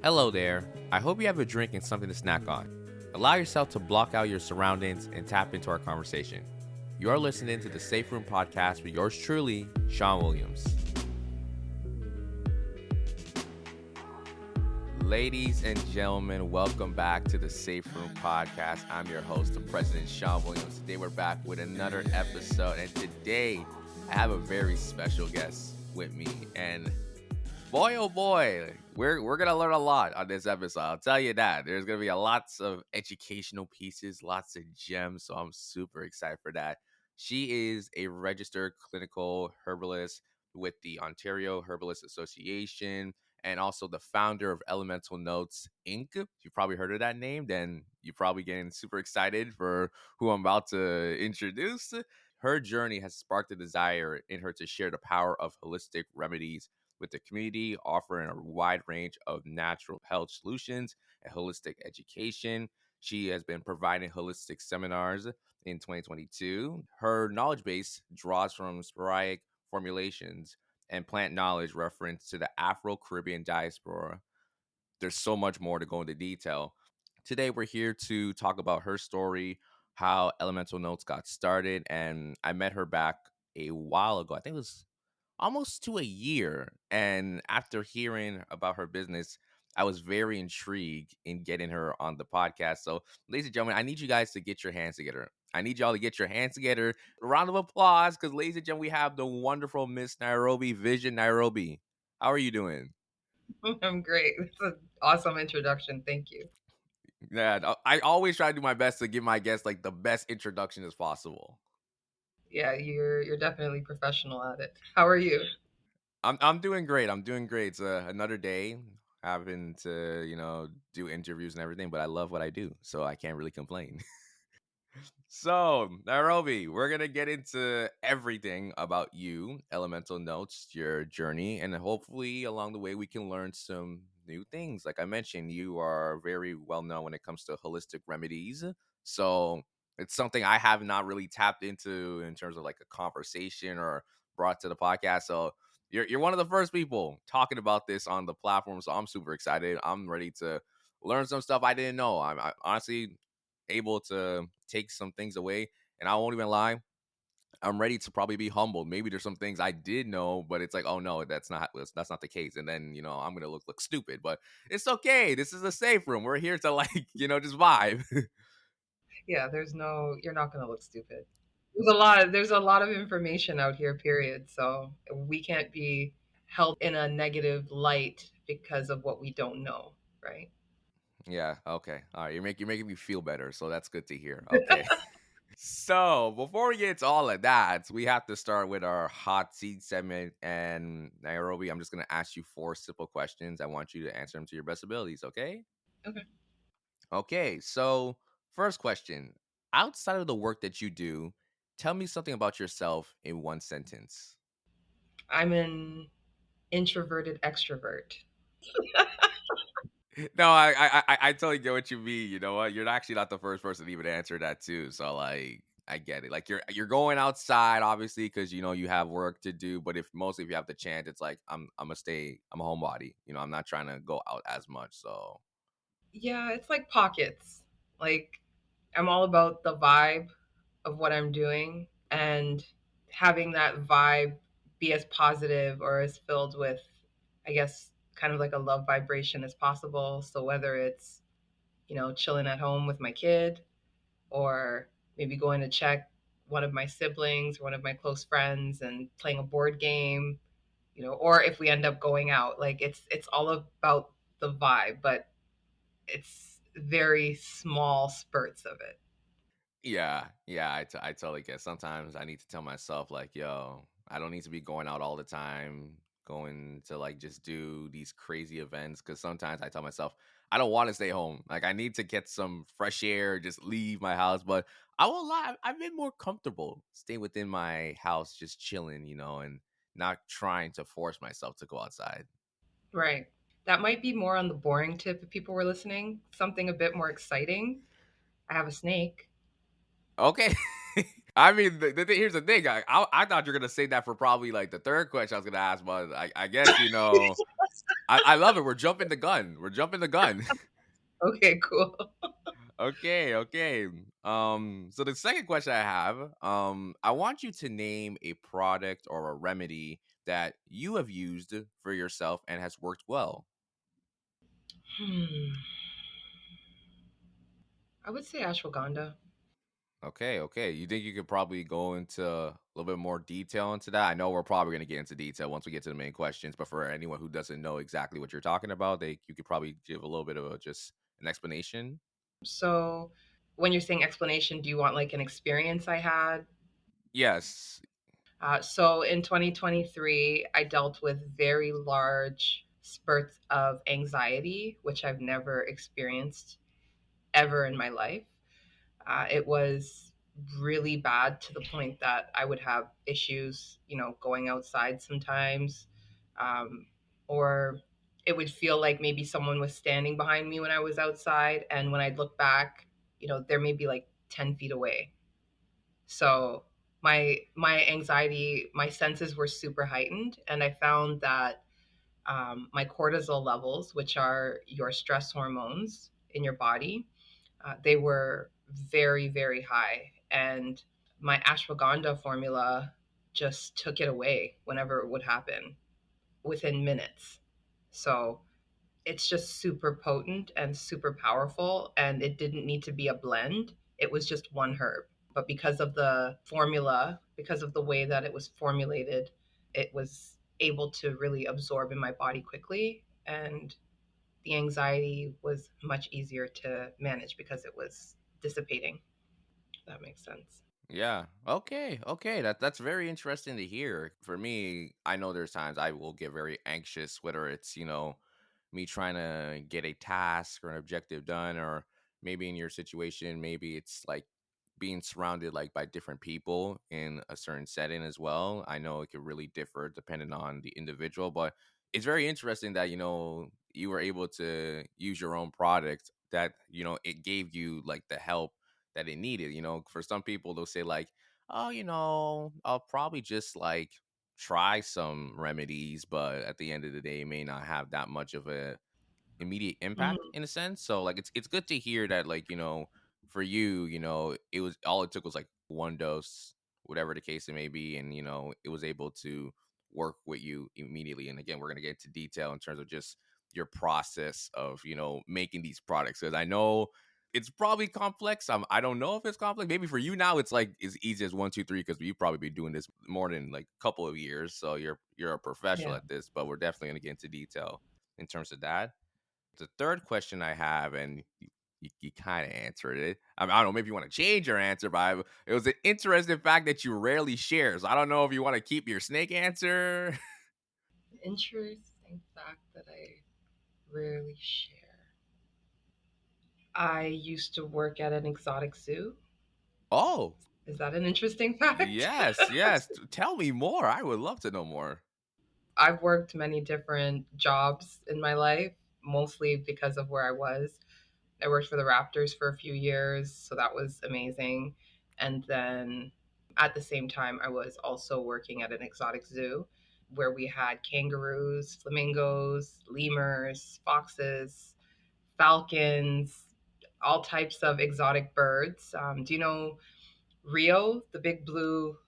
Hello there. I hope you have a drink and something to snack on. Allow yourself to block out your surroundings and tap into our conversation. You are listening to the Safe Room Podcast with yours truly, Sean Williams. Ladies and gentlemen, welcome back to the Safe Room Podcast. I'm your host, the President Sean Williams. Today we're back with another episode, and today I have a very special guest with me. And boy, oh boy, we're gonna learn a lot on this episode. I'll tell you that. There's gonna be lots of educational pieces, lots of gems. So I'm super excited for that. She is a registered clinical herbalist with the Ontario Herbalists Association, and also the founder of Elemental Notes Inc. If you've probably heard of that name, then you're probably getting super excited for who I'm about to introduce. Her journey has sparked a desire in her to share the power of holistic remedies with the community, offering a wide range of natural health solutions and holistic education. She has been providing holistic seminars in 2022. Her knowledge base draws from sporadic formulations and plant knowledge reference to the Afro-Caribbean diaspora. There's so much more to go into detail. Today, we're here to talk about her story, how Elemental Notes got started, and I met her back a while ago. I think it was almost to a year. And after hearing about her business, I was very intrigued in getting her on the podcast. So, ladies and gentlemen, I need you guys to get your hands together. I need y'all to get your hands together. A round of applause, because, ladies and gentlemen, we have the wonderful Miss Nairobi Vision. Nairobi, how are you doing? I'm great. It's an awesome introduction. Thank you. Yeah, I always try to do my best to give my guests like the best introduction as possible. Yeah, you're definitely professional at it. How are you? I'm doing great. I'm doing great. It's another day having to, do interviews and everything, but I love what I do, so I can't really complain. So, Nairobi, we're going to get into everything about you, Elemental Notes, your journey, and hopefully along the way we can learn some new things. Like I mentioned, you are very well known when it comes to holistic remedies. So, it's something I have not really tapped into in terms of like a conversation or brought to the podcast. So, you're one of the first people talking about this on the platform. So, I'm super excited. I'm ready to learn some stuff I didn't know. I honestly able to take some things away. And I won't even lie, I'm ready to probably be humbled. Maybe there's some things I did know, but it's like, oh no, that's not the case. And then I'm gonna look stupid. But it's okay. This is a safe room. We're here to like just vibe. Yeah, you're not going to look stupid. There's a lot of information out here, period. So we can't be held in a negative light because of what we don't know, right? Yeah. Okay. All right. You're making me feel better. So that's good to hear. Okay. So before we get into all of that, we have to start with our hot seat segment. And Nairobi, I'm just gonna ask you 4 simple questions. I want you to answer them to your best abilities. Okay. Okay. Okay, so first question. Outside of the work that you do, tell me something about yourself in one sentence. I'm an introverted extrovert. No, I totally get what you mean. You know what? You're actually not the first person to even answer that too. So like I get it. Like you're going outside obviously because you have work to do, but if you have the chance, it's like I'm gonna stay, I'm a homebody. I'm not trying to go out as much. So Yeah, it's like pockets. Like I'm all about the vibe of what I'm doing and having that vibe be as positive or as filled with, I guess, kind of like a love vibration as possible. So whether it's, chilling at home with my kid or maybe going to check one of my siblings or one of my close friends and playing a board game, or if we end up going out, like it's all about the vibe, but it's very small spurts of it. yeah, I totally get. Sometimes I need to tell myself like, yo, I don't need to be going out all the time, going to like just do these crazy events. Because sometimes I tell myself I don't want to stay home. Like I need to get some fresh air, just leave my house. But I won't lie, I've been more comfortable staying within my house, just chilling, and not trying to force myself to go outside. Right. That might be more on the boring tip if people were listening. Something a bit more exciting. I have a snake. Okay. I mean, here's the thing. I thought you were gonna say that for probably like the third question I was gonna ask, but I guess. I love it. We're jumping the gun. We're jumping the gun. Okay, cool. Okay, okay. So the second question I have, I want you to name a product or a remedy that you have used for yourself and has worked well. Hmm. I would say ashwagandha. Okay, okay. You think you could probably go into a little bit more detail into that? I know we're probably going to get into detail once we get to the main questions, but for anyone who doesn't know exactly what you're talking about, you could probably give a little bit of just an explanation. So, when you're saying explanation, do you want like an experience I had? Yes. So, in 2023, I dealt with very large spurts of anxiety, which I've never experienced ever in my life. It was really bad to the point that I would have issues, going outside sometimes, um, or it would feel like maybe someone was standing behind me when I was outside, and when I'd look back, there may be like 10 feet away. So my anxiety, my senses were super heightened, and I found that my cortisol levels, which are your stress hormones in your body, they were very, very high. And my ashwagandha formula just took it away whenever it would happen within minutes. So it's just super potent and super powerful. And it didn't need to be a blend, it was just one herb. But because of the formula, because of the way that it was formulated, it was able to really absorb in my body quickly. And the anxiety was much easier to manage because it was dissipating. If that makes sense. Yeah. Okay. Okay. That's very interesting to hear. For me, I know there's times I will get very anxious, whether it's, me trying to get a task or an objective done, or maybe in your situation, maybe it's like being surrounded like by different people in a certain setting as well. I know it could really differ depending on the individual, but it's very interesting that, you were able to use your own product that, it gave you like the help that it needed. For some people, they'll say like, oh, I'll probably just like try some remedies, but at the end of the day, it may not have that much of a immediate impact Mhm. in a sense. So like it's good to hear that, like, for you, it was all it took was like one dose, whatever the case it may be, and it was able to work with you immediately. And again, we're gonna get into detail in terms of just your process of making these products, because I know it's probably complex. I don't know if it's complex. Maybe for you now it's like as easy as one, two, three, because you've probably been doing this more than like a couple of years. So you're a professional Yeah. at this, but we're definitely gonna get into detail in terms of that. The third question I have, and you kind of answered it. I don't know, maybe you want to change your answer, but it was an interesting fact that you rarely share. So I don't know if you want to keep your snake answer. Interesting fact that I rarely share. I used to work at an exotic zoo. Oh, Is that an interesting fact? yes, yes. Tell me more. I would love to know more. I've worked many different jobs in my life, mostly because of where I was. I worked for the Raptors for a few years, so that was amazing. And then at the same time, I was also working at an exotic zoo where we had kangaroos, flamingos, lemurs, foxes, falcons, all types of exotic birds. Do you know Rio, the big blue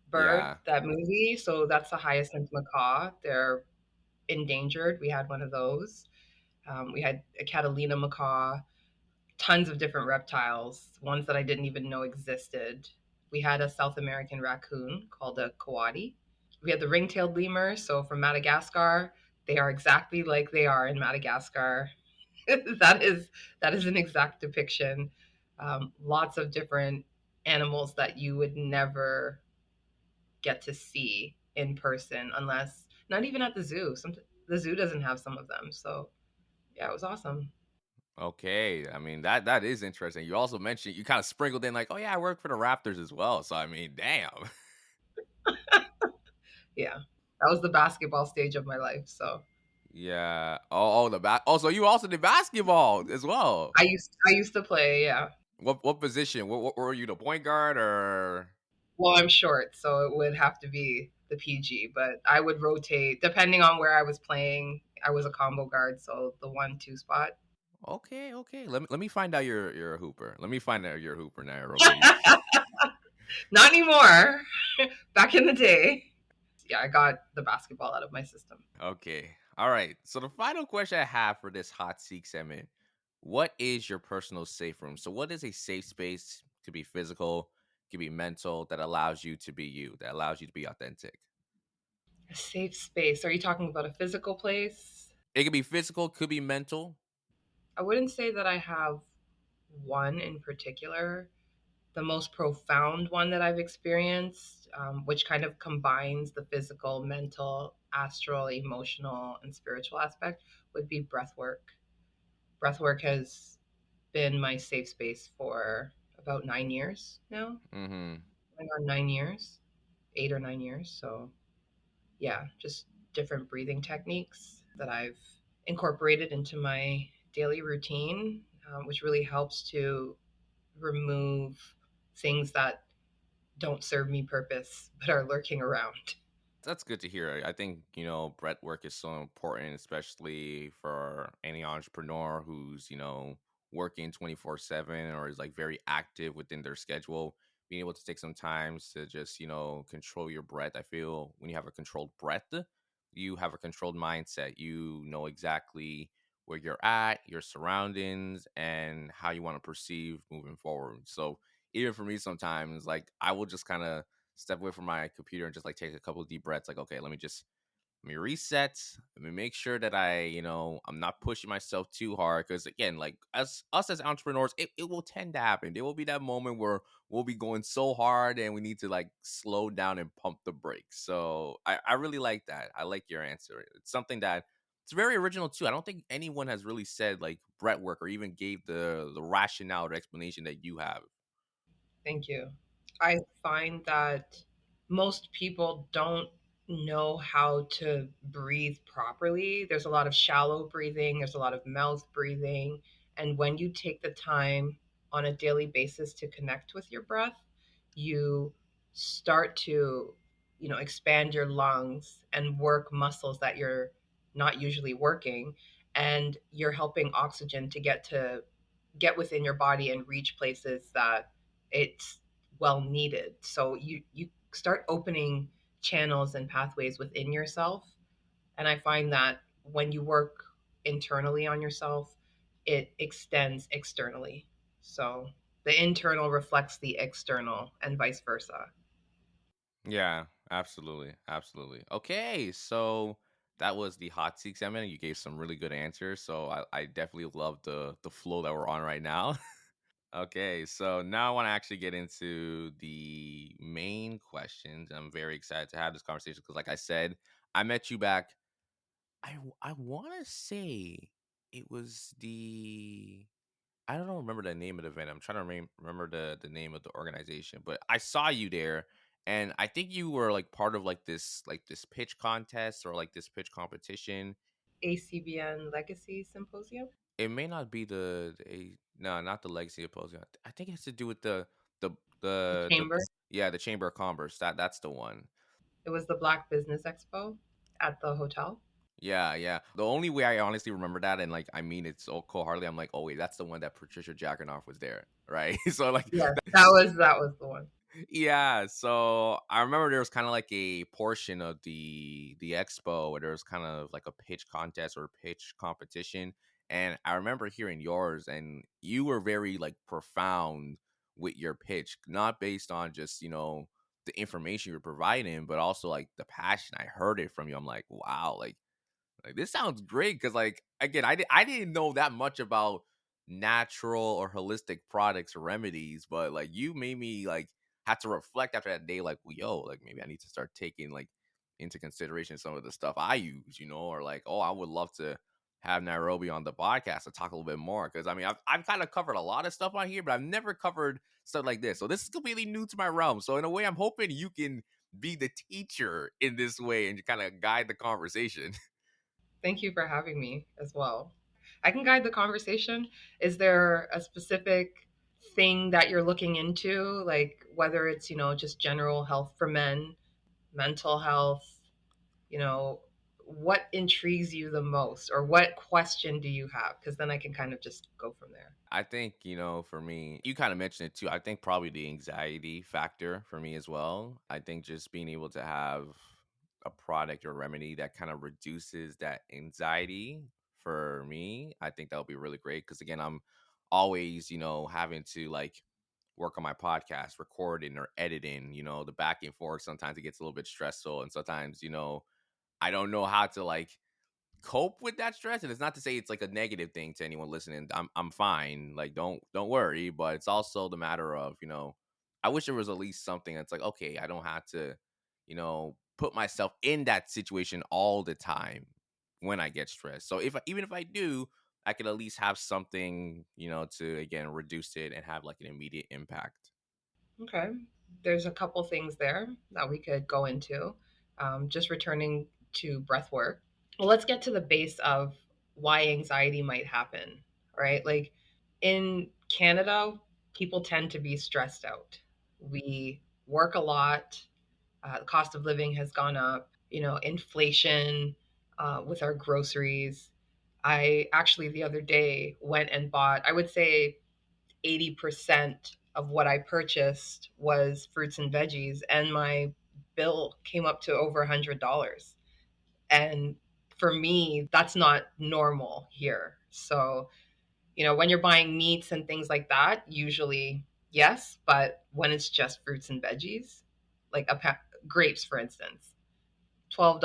bird, Yeah, that movie? So that's the hyacinth macaw. They're endangered. We had one of those. We had a Catalina macaw, tons of different reptiles, ones that I didn't even know existed. We had a South American raccoon called a coati. We had the ring-tailed lemur, so from Madagascar. They are exactly like they are in Madagascar. that is that is an exact depiction. Lots of different animals that you would never get to see in person unless not even at the zoo. The zoo doesn't have some of them. So yeah, it was awesome. okay. I mean, that is interesting. You also mentioned, you kind of sprinkled in like, oh yeah, I work for the Raptors as well. So I mean, damn. Yeah, that was the basketball stage of my life. So Yeah. Oh, so you also did basketball as well. I used to play. Yeah. What position? What were you, the point guard or? Well, I'm short, so it would have to be the PG, but I would rotate depending on where I was playing. I was a combo guard, so the 1-2 spot. Okay, okay. Let me find out you're a hooper. Let me find out you're a hooper, Nairobi. Not anymore. Back in the day. Yeah, I got the basketball out of my system. Okay. All right. So the final question I have for this hot seek segment: what is your personal safe room? So what is a safe space? Could be physical, could be mental, that allows you to be you, that allows you to be authentic. A safe space. Are you talking about a physical place? It could be physical, could be mental. I wouldn't say that I have one in particular. The most profound one that I've experienced, which kind of combines the physical, mental, astral, emotional, and spiritual aspect, would be breath work. Breath work has been my safe space for about 9 years now. Mm-hmm. Going on 9 years, 8 or 9 years. So, yeah, just different breathing techniques that I've incorporated into my daily routine, which really helps to remove things that don't serve me purpose but are lurking around. That's good to hear. I think, breath work is so important, especially for any entrepreneur who's, working 24/7 or is like very active within their schedule. Being able to take some time to just, control your breath. I feel when you have a controlled breath, you have a controlled mindset. You know exactly where you're at, your surroundings, and how you want to perceive moving forward. So, even for me, sometimes, like, I will just kind of step away from my computer and just like take a couple of deep breaths. Like, okay, let me reset. Let me make sure that I'm not pushing myself too hard. Because again, like as us as entrepreneurs, it will tend to happen. There will be that moment where we'll be going so hard and we need to like slow down and pump the brakes. So I really like that. I like your answer. It's something that it's very original too. I don't think anyone has really said like breath work or even gave the rationale or explanation that you have. Thank you. I find that most people don't know how to breathe properly. There's a lot of shallow breathing, there's a lot of mouth breathing. And when you take the time on a daily basis to connect with your breath, you start to, expand your lungs and work muscles that you're not usually working. And you're helping oxygen to get within your body and reach places that it's well needed. So you start opening channels and pathways within yourself. And I find that when you work internally on yourself, it extends externally. So the internal reflects the external and vice versa. Yeah, absolutely. Absolutely. Okay, so that was the hot seat segment. You gave some really good answers. So I definitely love the flow that we're on right now. Okay, so now I want to actually get into the main questions. I'm very excited to have this conversation because, like I said, I met you back. I want to say it was the I don't remember the name of the event. I'm trying to remember the name of the organization, but I saw you there, and I think you were like part of like this pitch contest or like this pitch competition. ACBN Legacy Symposium. It may not be no, not the Legacy Symposium. I think it has to do with the The the chamber. yeah, the Chamber of Commerce. That's the one. It was the Black Business Expo at the hotel. Yeah, yeah. The only way I honestly remember that, and like I mean it so cold-heartedly, I'm like, oh wait, that's the one that Patricia Jackanoff was there, right? So like Yes, that was the one. yeah, so I remember there was kind of like a portion of the expo where there was kind of like a pitch contest or pitch competition, and I remember hearing yours, and you were very like profound with your pitch, not based on just the information you're providing, but also like the passion. I heard it from you. I'm like, wow, like this sounds great because like again, I didn't know that much about natural or holistic products or remedies, but like you made me like have to reflect after that day, like, well, yo, like maybe I need to start taking like into consideration some of the stuff I use, or like, oh, I would love to have Nairobi on the podcast to talk a little bit more because I mean I've kind of covered a lot of stuff on here, but I've never covered stuff like this. So this is completely new to my realm. So in a way, I'm hoping you can be the teacher in this way and kind of guide the conversation. Thank you for having me as well. I can guide the conversation. Is there a specific thing that you're looking into, like whether it's, just general health for men, mental health, you know, what intrigues you the most, or what question do you have? Because then I can kind of just go from there. I think, for me, you kind of mentioned it too. I think probably the anxiety factor for me as well. I think just being able to have a product or remedy that kind of reduces that anxiety for me, I think that would be really great. Cause again, I'm always, having to like work on my podcast, recording or editing, the back and forth. Sometimes it gets a little bit stressful. And sometimes, I don't know how to like cope with that stress. And it's not to say it's like a negative thing to anyone listening. I'm fine. Like don't worry. But it's also the matter of, I wish there was at least something that's like, okay, I don't have to, put myself in that situation all the time when I get stressed. So even if I do, I could at least have something, to again reduce it and have like an immediate impact. Okay. There's a couple things there that we could go into. Just returning to breath work. Well, let's get to the base of why anxiety might happen, right? Like in Canada, people tend to be stressed out. We work a lot. The cost of living has gone up, inflation with our groceries. I actually the other day went and bought, I would say 80% of what I purchased was fruits and veggies, and my bill came up to over $100. And for me, that's not normal here. So, when you're buying meats and things like that, usually yes, but when it's just fruits and veggies, like grapes, for instance, $12,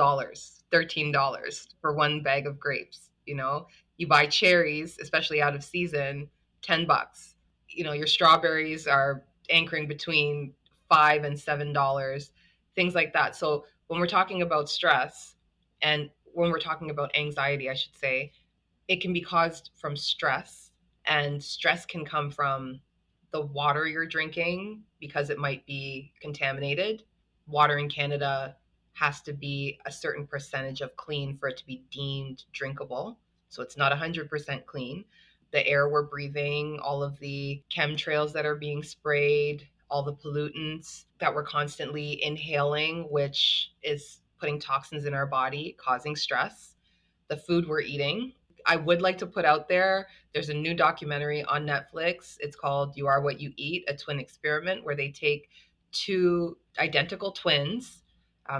$13 for one bag of grapes. You buy cherries, especially out of season, $10. Your strawberries are anchoring between $5 and $7, things like that. So when we're talking about stress, and when we're talking about anxiety, I should say, it can be caused from stress, and stress can come from the water you're drinking because it might be contaminated. Water in Canada has to be a certain percentage of clean for it to be deemed drinkable. So it's not 100% clean. The air we're breathing, all of the chemtrails that are being sprayed, all the pollutants that we're constantly inhaling, which is putting toxins in our body, causing stress, the food we're eating. I would like to put out there's a new documentary on Netflix. It's called You Are What You Eat, a twin experiment, where they take two identical twins,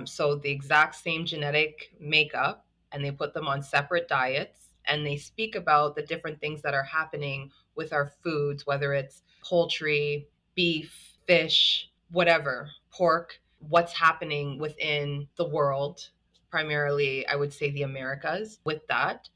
so the exact same genetic makeup, and they put them on separate diets. And they speak about the different things that are happening with our foods, whether it's poultry, beef, fish, whatever, pork, what's happening within the world, primarily, I would say the Americas, with that.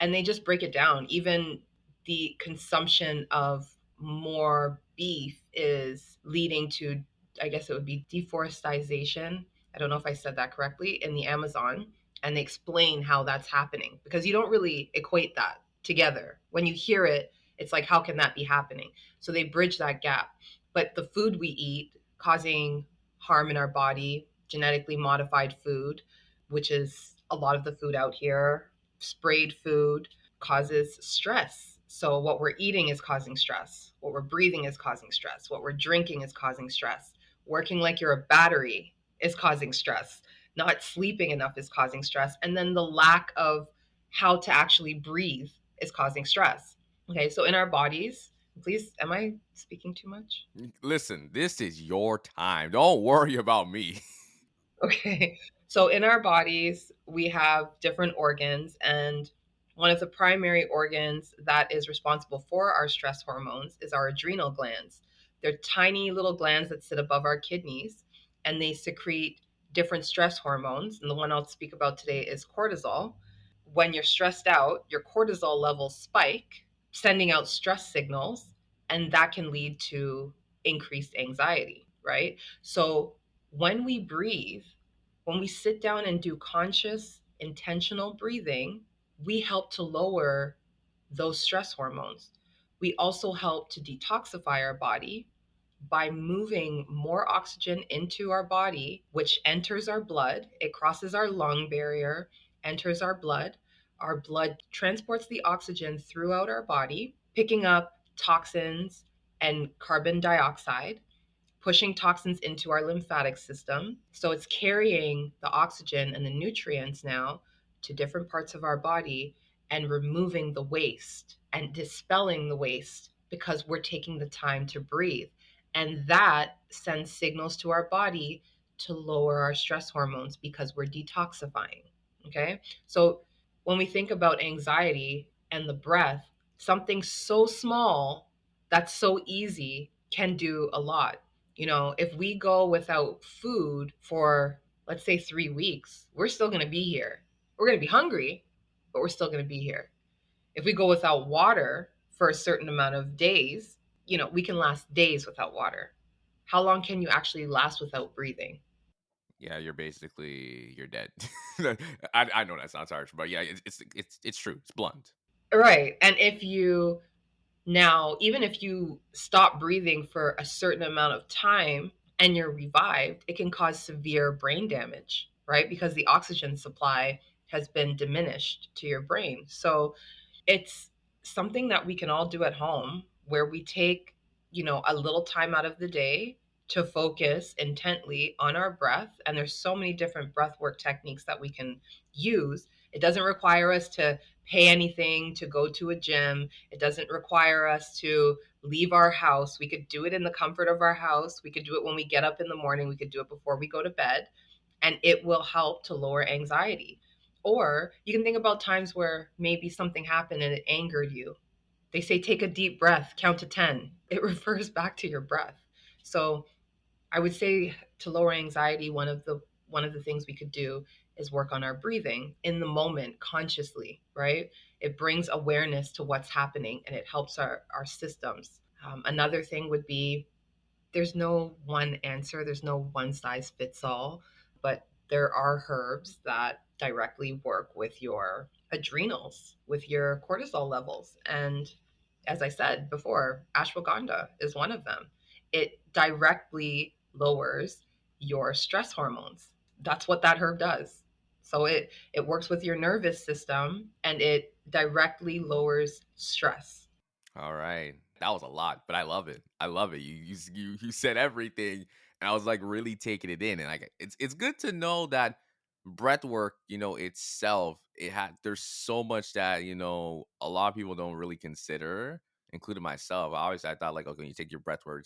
And they just break it down. Even the consumption of more beef is leading to, I guess it would be deforestation. I don't know if I said that correctly, in the Amazon. And they explain how that's happening, because you don't really equate that together. When you hear it, it's like, how can that be happening? So they bridge that gap. But the food we eat causing harm in our body, genetically modified food, which is a lot of the food out here, sprayed food, causes stress. So what we're eating is causing stress. What we're breathing is causing stress. What we're drinking is causing stress. Working like you're a battery is causing stress. Not sleeping enough is causing stress. And then the lack of how to actually breathe is causing stress. Okay, so in our bodies, please, am I speaking too much? Listen, this is your time. Don't worry about me. Okay. So in our bodies, we have different organs, and one of the primary organs that is responsible for our stress hormones is our adrenal glands. They're tiny little glands that sit above our kidneys, and they secrete different stress hormones. And the one I'll speak about today is cortisol. When you're stressed out, your cortisol levels spike, sending out stress signals, and that can lead to increased anxiety, right? So when we breathe, when we sit down and do conscious, intentional breathing, we help to lower those stress hormones. We also help to detoxify our body by moving more oxygen into our body, which enters our blood. It crosses our lung barrier, enters our blood. Our blood transports the oxygen throughout our body, picking up toxins and carbon dioxide, pushing toxins into our lymphatic system. So it's carrying the oxygen and the nutrients now to different parts of our body and removing the waste and dispelling the waste because we're taking the time to breathe. And that sends signals to our body to lower our stress hormones because we're detoxifying. Okay. So when we think about anxiety and the breath, something so small that's so easy can do a lot. You know, if we go without food for, let's say, 3 weeks, we're still going to be here. We're going to be hungry, but we're still going to be here. If we go without water for a certain amount of days, you know, we can last days without water. How long can you actually last without breathing? Yeah, you're dead. I know that sounds harsh, but yeah, it's true. It's blunt. Right. And if you now, even if you stop breathing for a certain amount of time and you're revived, it can cause severe brain damage, right? Because the oxygen supply has been diminished to your brain. So it's something that we can all do at home where we take, you know, a little time out of the day to focus intently on our breath. And there's so many different breath work techniques that we can use. It doesn't require us to pay anything to go to a gym. It doesn't require us to leave our house. We could do it in the comfort of our house. We could do it when we get up in the morning. We could do it before we go to bed. And it will help to lower anxiety. Or you can think about times where maybe something happened and it angered you. They say take a deep breath, count to 10. It refers back to your breath. So I would say to lower anxiety, one of the things we could do is work on our breathing in the moment consciously, right? It brings awareness to what's happening and it helps our systems. Another thing would be there's no one answer, there's no one size fits all, but there are herbs that directly work with your adrenals, with your cortisol levels. And as I said before, ashwagandha is one of them. It directly lowers your stress hormones. That's what that herb does. So it works with your nervous system and it directly lowers stress. All right. That was a lot, but I love it. I love it. You said everything, and I was like really taking it in, and like it's good to know that breath work, itself, there's so much that a lot of people don't really consider, including myself. I thought like, okay, when you take your breath work,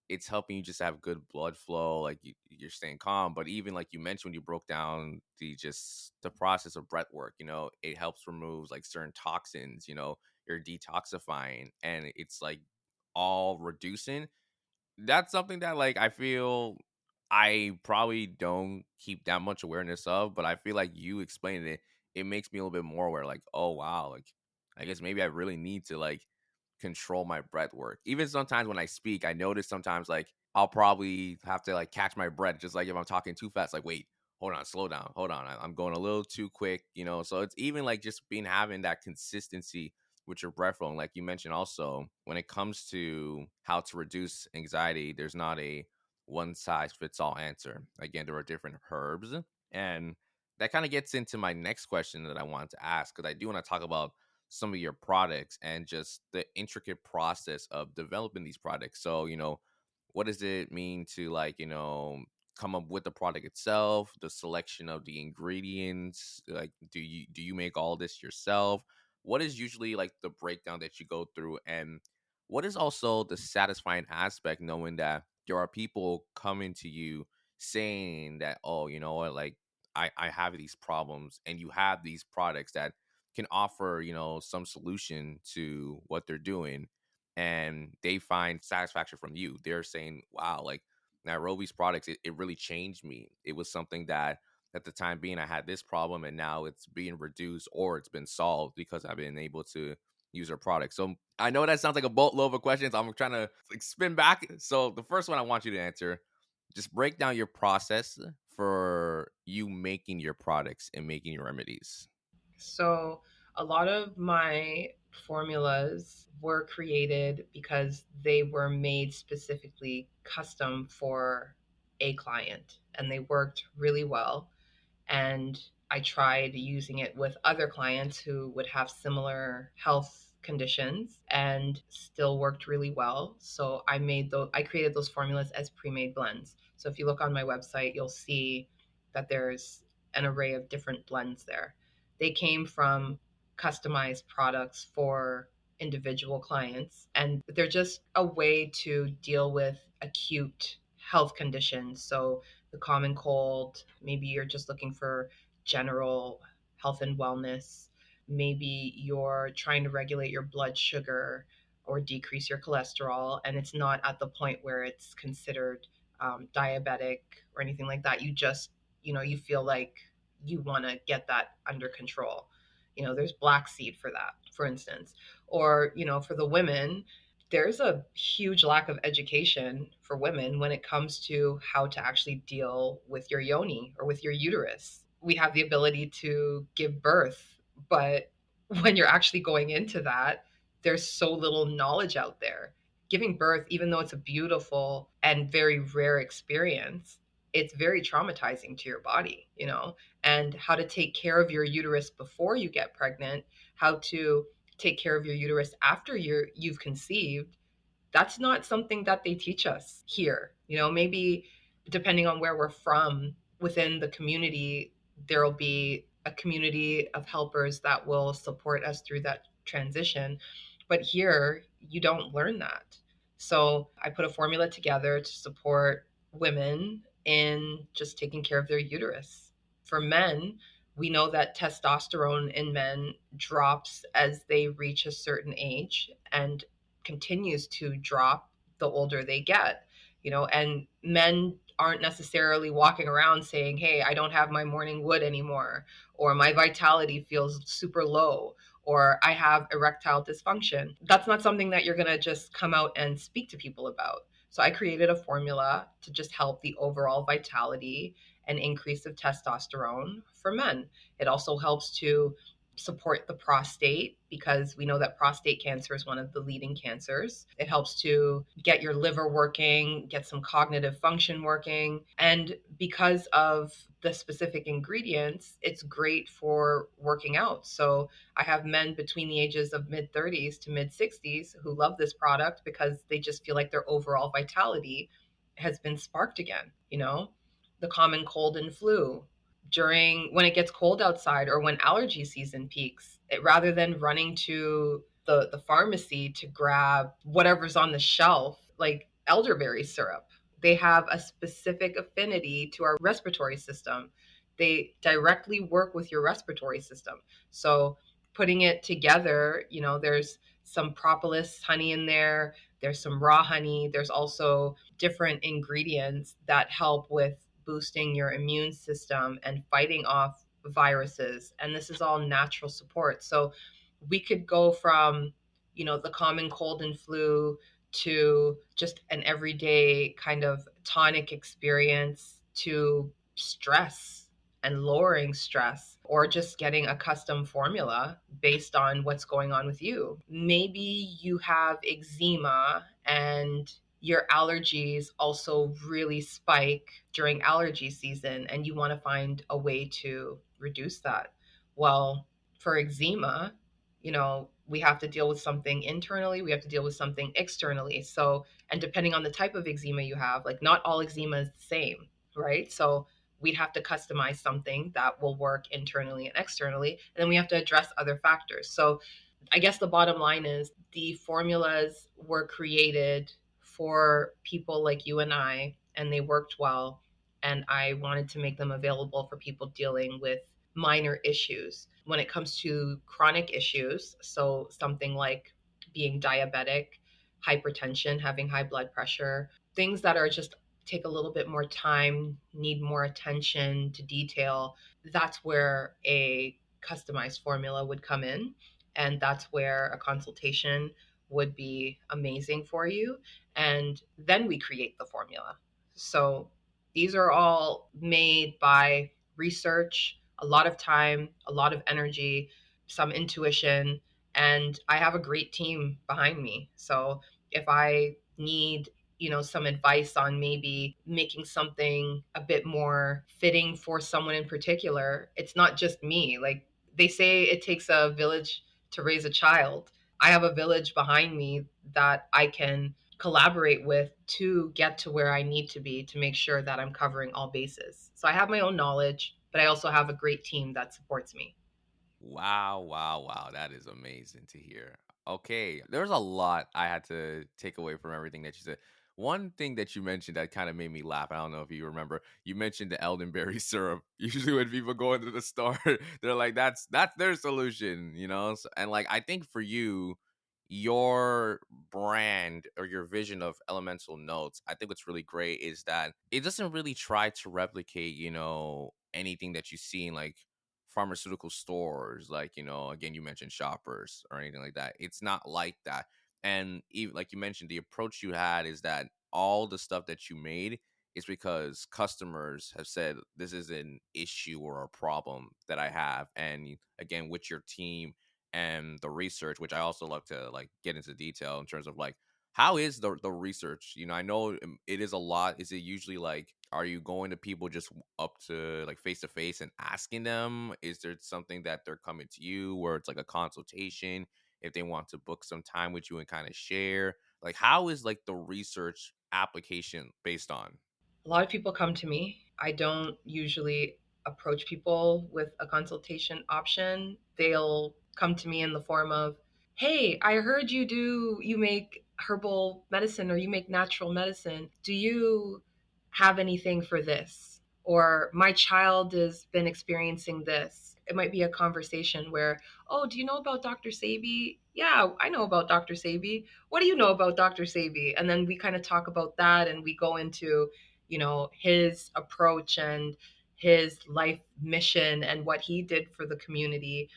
it's helping you just have good blood flow, like you're staying calm. But even like you mentioned when you broke down the process of breath work, it helps remove like certain toxins, you're detoxifying, and it's like all reducing. That's something that like I feel I probably don't keep that much awareness of, but I feel like you explaining it makes me a little bit more aware, like, oh wow, like I guess maybe I really need to like control my breath work. Even sometimes when I speak, I notice sometimes like I'll probably have to like catch my breath, just like if I'm talking too fast, like wait, hold on, slow down, hold on, I'm going a little too quick, So it's even like just being having that consistency with your breath flow. And like you mentioned also, when it comes to how to reduce anxiety, there's not a one size fits all answer. Again, there are different herbs. And that kind of gets into my next question that I wanted to ask, because I do want to talk about some of your products and just the intricate process of developing these products. So, what does it mean to like, come up with the product itself, the selection of the ingredients? Like, do you make all this yourself? What is usually like the breakdown that you go through, and what is also the satisfying aspect knowing that there are people coming to you saying that, oh, you know what, like I have these problems, and you have these products that can offer, some solution to what they're doing, and they find satisfaction from you. They're saying, wow, like Nairobi's products, it really changed me. It was something that at the time being I had this problem, and now it's being reduced or it's been solved because I've been able to use their product. So I know that sounds like a boatload of questions. I'm trying to like spin back. So the first one I want you to answer, just break down your process for you making your products and making your remedies. So, a lot of my formulas were created because they were made specifically custom for a client and they worked really well. And I tried using it with other clients who would have similar health conditions and still worked really well. So I created those formulas as pre-made blends. So if you look on my website, you'll see that there's an array of different blends there. they came from customized products for individual clients, and they're just a way to deal with acute health conditions. So the common cold, maybe you're just looking for general health and wellness, maybe you're trying to regulate your blood sugar or decrease your cholesterol, and it's not at the point where it's considered diabetic or anything like that. You just, you feel like you want to get that under control. There's black seed for that, for instance. Or, for the women, there's a huge lack of education for women when it comes to how to actually deal with your yoni or with your uterus. We have the ability to give birth, but when you're actually going into that, there's so little knowledge out there. Giving birth, even though it's a beautiful and very rare experience, it's very traumatizing to your body, and how to take care of your uterus before you get pregnant, how to take care of your uterus after you've conceived. That's not something that they teach us here. Maybe depending on where we're from within the community, there'll be a community of helpers that will support us through that transition. But here, you don't learn that. So I put a formula together to support women in just taking care of their uterus. For men, we know that testosterone in men drops as they reach a certain age and continues to drop the older they get, and men aren't necessarily walking around saying, hey, I don't have my morning wood anymore, or my vitality feels super low, or I have erectile dysfunction. That's not something that you're going to just come out and speak to people about. So I created a formula to just help the overall vitality and increase of testosterone for men. It also helps to support the prostate, because we know that prostate cancer is one of the leading cancers. It helps to get your liver working, get some cognitive function working. And because of the specific ingredients, it's great for working out. So I have men between the ages of mid 30s to mid 60s who love this product because they just feel like their overall vitality has been sparked again. The common cold and flu, during when it gets cold outside or when allergy season peaks, rather than running to the pharmacy to grab whatever's on the shelf, like elderberry syrup, they have a specific affinity to our respiratory system. They directly work with your respiratory system. So putting it together, there's some propolis honey in there, there's some raw honey, there's also different ingredients that help with boosting your immune system and fighting off viruses. And this is all natural support. So we could go from, the common cold and flu to just an everyday kind of tonic experience, to stress and lowering stress, or just getting a custom formula based on what's going on with you. Maybe you have eczema and your allergies also really spike during allergy season, and you want to find a way to reduce that. Well, for eczema, we have to deal with something internally, we have to deal with something externally. So, and depending on the type of eczema you have, like not all eczema is the same, right? So we'd have to customize something that will work internally and externally. And then we have to address other factors. So I guess the bottom line is the formulas were created for people like you and I, and they worked well. And I wanted to make them available for people dealing with minor issues. When it comes to chronic issues, so something like being diabetic, hypertension, having high blood pressure, things that are just take a little bit more time, need more attention to detail, that's where a customized formula would come in. And that's where a consultation would be amazing for you. And then we create the formula. So these are all made by research, a lot of time, a lot of energy, some intuition, and I have a great team behind me. So if I need some advice on maybe making something a bit more fitting for someone in particular, it's not just me. Like they say, it takes a village to raise a child. I have a village behind me that I can collaborate with to get to where I need to be to make sure that I'm covering all bases. So I have my own knowledge, but I also have a great team that supports me. Wow, wow, wow. That is amazing to hear. Okay, there's a lot I had to take away from everything that you said. One thing that you mentioned that kind of made me laugh. I don't know if you remember. You mentioned the elderberry syrup. Usually when people go into the store, they're like, that's their solution, you know? And like I think for you, your brand or your vision of elemental notes, I think what's really great is that it doesn't really try to replicate, anything that you see in like pharmaceutical stores, like, again, you mentioned shoppers or anything like that. It's not like that. And even like you mentioned, the approach you had is that all the stuff that you made is because customers have said this is an issue or a problem that I have. And again, with your team and the research, which I also love to like get into detail in terms of like how is the research? I know it is a lot. Is it usually like, are you going to people just up to like face to face and asking them? Is there something that they're coming to you where it's like a consultation if they want to book some time with you and kind of share? Like, how is like the research application based on? A lot of people come to me. I don't usually approach people with a consultation option. They'll come to me in the form of, "Hey, I heard you make herbal medicine or you make natural medicine. Do you have anything for this?" Or, "My child has been experiencing this." It might be a conversation where, "Oh, do you know about Dr. Sabi?" "Yeah, I know about Dr. Sabi. What do you know about Dr. Sabi?" And then we kind of talk about that and we go into his approach and his life mission and what he did for the community,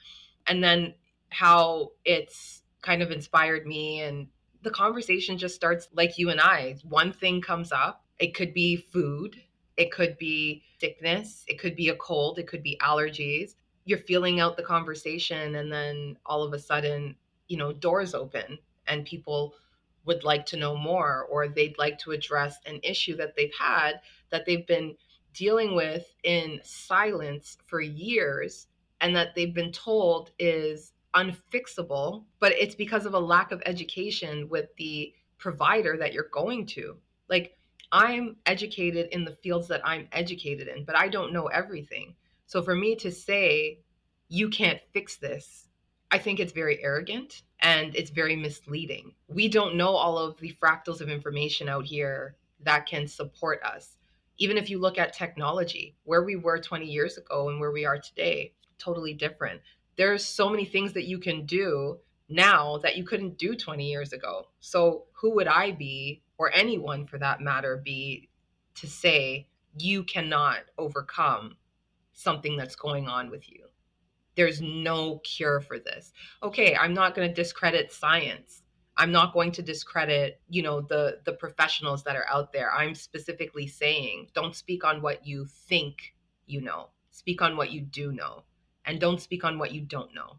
and then how it's kind of inspired me. And the conversation just starts like you and I. One thing comes up. It could be food, it could be sickness, it could be a cold, it could be allergies. You're feeling out the conversation, and then all of a sudden, doors open and people would like to know more, or they'd like to address an issue that they've had, that they've been dealing with in silence for years, and that they've been told is unfixable, but it's because of a lack of education with the provider that you're going to. Like, I'm educated in the fields that I'm educated in, but I don't know everything. So for me to say, you can't fix this, I think it's very arrogant and it's very misleading. We don't know all of the fractals of information out here that can support us. Even if you look at technology, where we were 20 years ago and where we are today, totally different. There's so many things that you can do now that you couldn't do 20 years ago. So who would I be, or anyone for that matter, be to say you cannot overcome something that's going on with you? There's no cure for this. Okay, I'm not going to discredit science. I'm not going to discredit, the professionals that are out there. I'm specifically saying, don't speak on what you think you know. Speak on what you do know, and don't speak on what you don't know.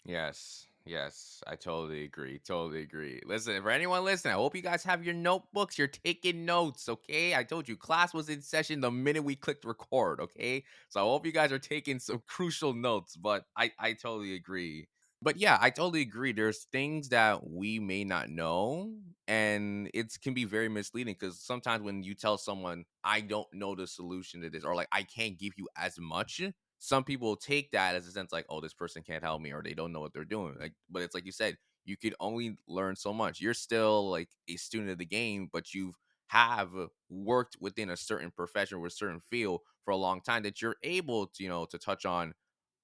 Yes, yes, I totally agree. Totally agree. Listen, for anyone listening, I hope you guys have your notebooks. You're taking notes, okay? I told you class was in session the minute we clicked record, okay? So I hope you guys are taking some crucial notes, but I totally agree. But yeah, I totally agree. There's things that we may not know, and it can be very misleading because sometimes when you tell someone, I don't know the solution to this, or like, I can't give you as much, some people take that as a sense like, oh, this person can't help me or they don't know what they're doing. Like, but it's like you said, you could only learn so much. You're still like a student of the game, but you have worked within a certain profession or a certain field for a long time that you're able to, to touch on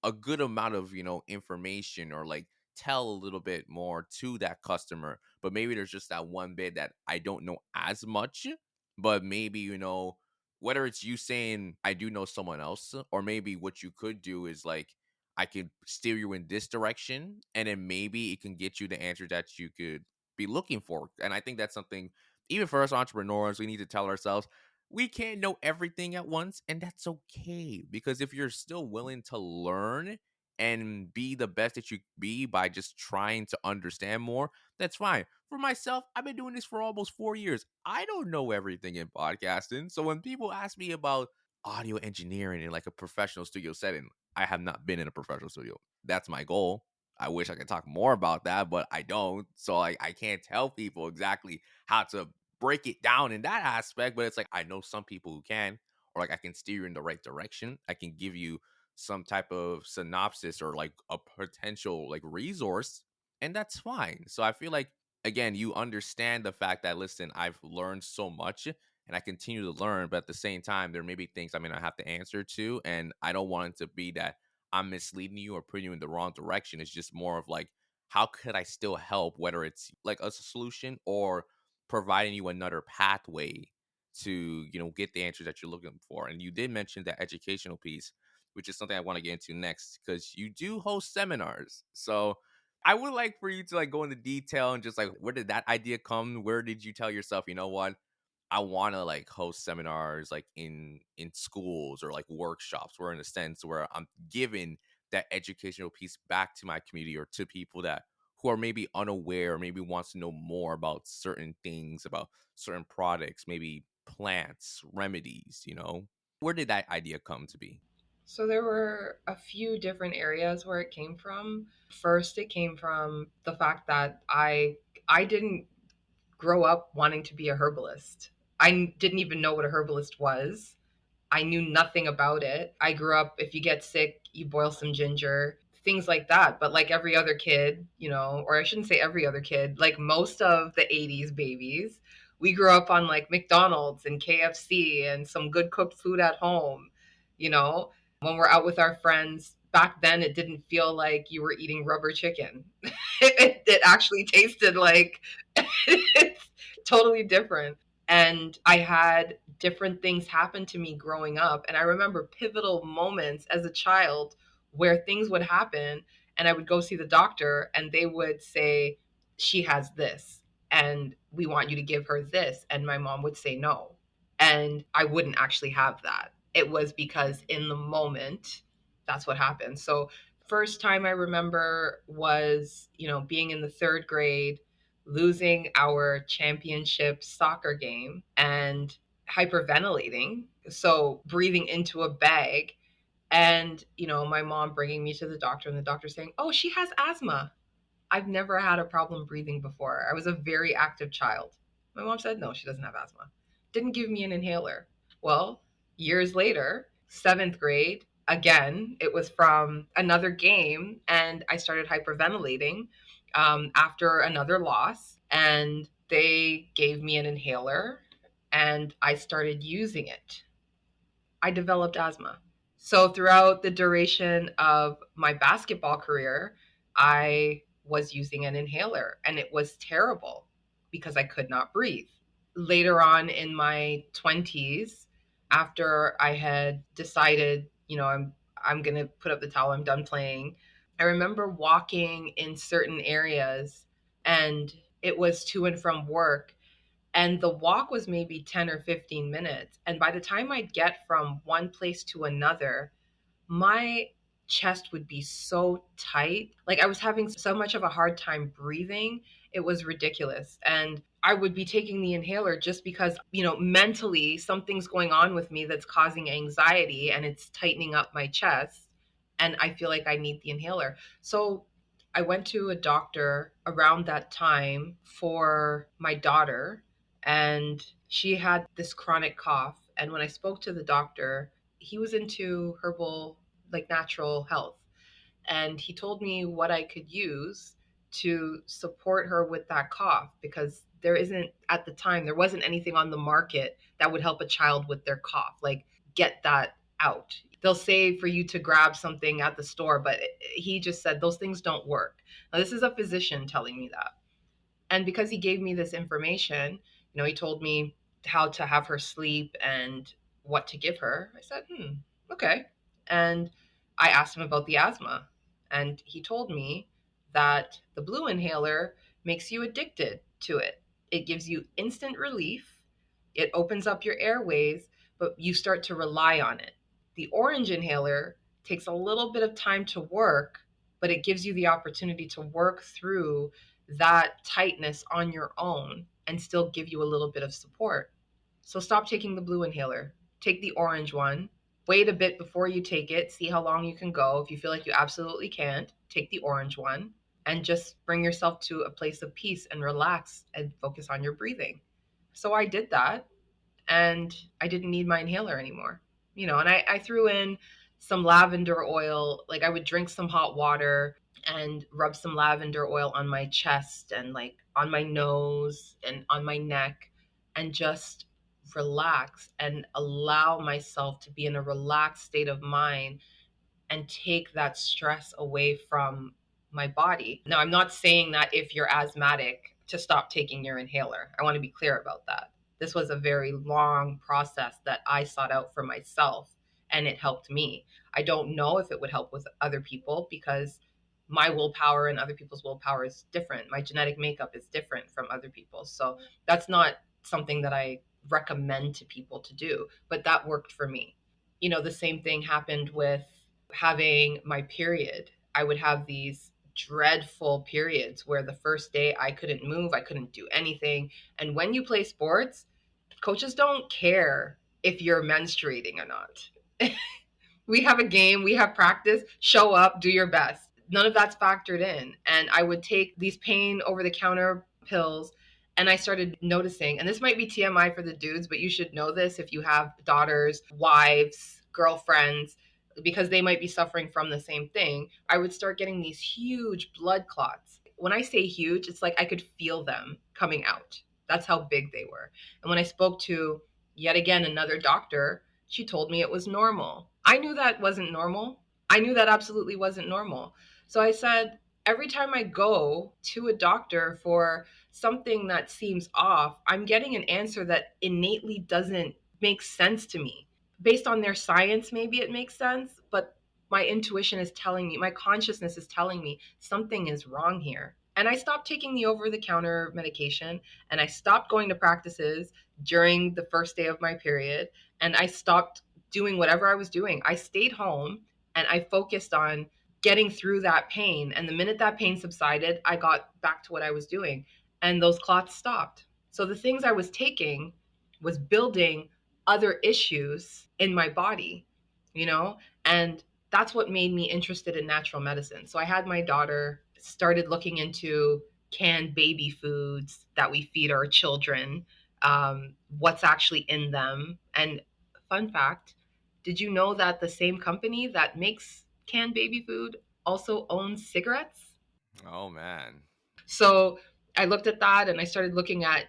a good amount of information or like tell a little bit more to that customer, but maybe there's just that one bit that I don't know as much. But maybe whether it's you saying I do know someone else, or maybe what you could do is like, I could steer you in this direction and then maybe it can get you the answer that you could be looking for. And I think that's something, even for us entrepreneurs, we need to tell ourselves we can't know everything at once, and that's okay. Because if you're still willing to learn and be the best that you be by just trying to understand more, that's fine. For myself, I've been doing this for almost 4 years. I don't know everything in podcasting. So when people ask me about audio engineering in like a professional studio setting, I have not been in a professional studio. That's my goal. I wish I could talk more about that, but I don't. So I can't tell people exactly how to break it down in that aspect. But it's like, I know some people who can, or like I can steer you in the right direction. I can give you some type of synopsis or like a potential like resource, and that's fine. So I feel like, again, you understand the fact that, listen, I've learned so much and I continue to learn, but at the same time, there may be things I may not have to answer to, and I don't want it to be that I'm misleading you or putting you in the wrong direction. It's just more of like, how could I still help, whether it's like a solution or providing you another pathway to, get the answers that you're looking for. And you did mention that educational piece, which is something I want to get into next, because you do host seminars. So I would like for you to like go into detail and just like, where did that idea come? Where did you tell yourself, you know what, I want to like host seminars like in schools or like workshops, where in a sense where I'm giving that educational piece back to my community or to people that who are maybe unaware or maybe wants to know more about certain things, about certain products, maybe plants, remedies, Where did that idea come to be? So there were a few different areas where it came from. First, it came from the fact that I didn't grow up wanting to be a herbalist. I didn't even know what a herbalist was. I knew nothing about it. I grew up, if you get sick, you boil some ginger, things like that. But like every other kid, or I shouldn't say every other kid, like most of the 80s babies, we grew up on like McDonald's and KFC and some good cooked food at home, you know? When we're out with our friends, back then it didn't feel like you were eating rubber chicken. It actually tasted like it's totally different. And I had different things happen to me growing up. And I remember pivotal moments as a child where things would happen and I would go see the doctor and they would say, she has this and we want you to give her this. And my mom would say no. And I wouldn't actually have that. It was because in the moment, that's what happened. So, first time I remember was, being in the third grade, losing our championship soccer game and hyperventilating. So, breathing into a bag. And, my mom bringing me to the doctor and the doctor saying, oh, she has asthma. I've never had a problem breathing before. I was a very active child. My mom said, no, she doesn't have asthma. Didn't give me an inhaler. Well, years later, seventh grade, again, it was from another game, and I started hyperventilating after another loss, and they gave me an inhaler, and I started using it. I developed asthma. So throughout the duration of my basketball career, I was using an inhaler and it was terrible because I could not breathe. Later on in my 20s, after I had decided, I'm going to put up the towel, I'm done playing. I remember walking in certain areas and it was to and from work, and the walk was maybe 10 or 15 minutes. And by the time I'd get from one place to another, my chest would be so tight. Like I was having so much of a hard time breathing. It was ridiculous. And I would be taking the inhaler just because, mentally something's going on with me that's causing anxiety and it's tightening up my chest. And I feel like I need the inhaler. So I went to a doctor around that time for my daughter, and she had this chronic cough. And when I spoke to the doctor, he was into herbal, like natural health. And he told me what I could use to support her with that cough, because at the time, there wasn't anything on the market that would help a child with their cough. Like, get that out. They'll say for you to grab something at the store, but he just said those things don't work. Now, this is a physician telling me that. And because he gave me this information, he told me how to have her sleep and what to give her. I said, okay. And I asked him about the asthma. And he told me that the blue inhaler makes you addicted to it. It gives you instant relief, it opens up your airways, but you start to rely on it. The orange inhaler takes a little bit of time to work, but it gives you the opportunity to work through that tightness on your own and still give you a little bit of support. So stop taking the blue inhaler. Take the orange one. Wait a bit before you take it. See how long you can go. If you feel like you absolutely can't, take the orange one and just bring yourself to a place of peace and relax and focus on your breathing. So I did that and I didn't need my inhaler anymore. And I threw in some lavender oil. Like I would drink some hot water and rub some lavender oil on my chest and like on my nose and on my neck, and just relax and allow myself to be in a relaxed state of mind and take that stress away from my body. Now, I'm not saying that if you're asthmatic to stop taking your inhaler. I want to be clear about that. This was a very long process that I sought out for myself, and it helped me. I don't know if it would help with other people because my willpower and other people's willpower is different. My genetic makeup is different from other people's. So that's not something that I recommend to people to do, but that worked for me. You know, the same thing happened with having my period. I would have these dreadful periods where the first day I couldn't move, I couldn't do anything. And when you play sports, coaches don't care if you're menstruating or not. We have a game, we have practice, show up, do your best. None of that's factored in. And I would take these pain over the counter pills, and I started noticing, and this might be TMI for the dudes, but you should know this if you have daughters, wives, girlfriends, because they might be suffering from the same thing. I would start getting these huge blood clots. When I say huge, it's like I could feel them coming out. That's how big they were. And when I spoke to yet again another doctor, she told me it was normal. I knew that wasn't normal. I knew that absolutely wasn't normal. So I said, every time I go to a doctor for something that seems off, I'm getting an answer that innately doesn't make sense to me. Based on their science, maybe it makes sense, but my intuition is telling me, my consciousness is telling me something is wrong here. And I stopped taking the over the counter medication, and I stopped going to practices during the first day of my period, and I stopped doing whatever I was doing. I stayed home and I focused on getting through that pain. And the minute that pain subsided, I got back to what I was doing, and those clots stopped. So the things I was taking was building other issues in my body, you know? And that's what made me interested in natural medicine. So I had my daughter, started looking into canned baby foods that we feed our children, what's actually in them. And fun fact, did you know that the same company that makes canned baby food also owns cigarettes? Oh man. So I looked at that and I started looking at,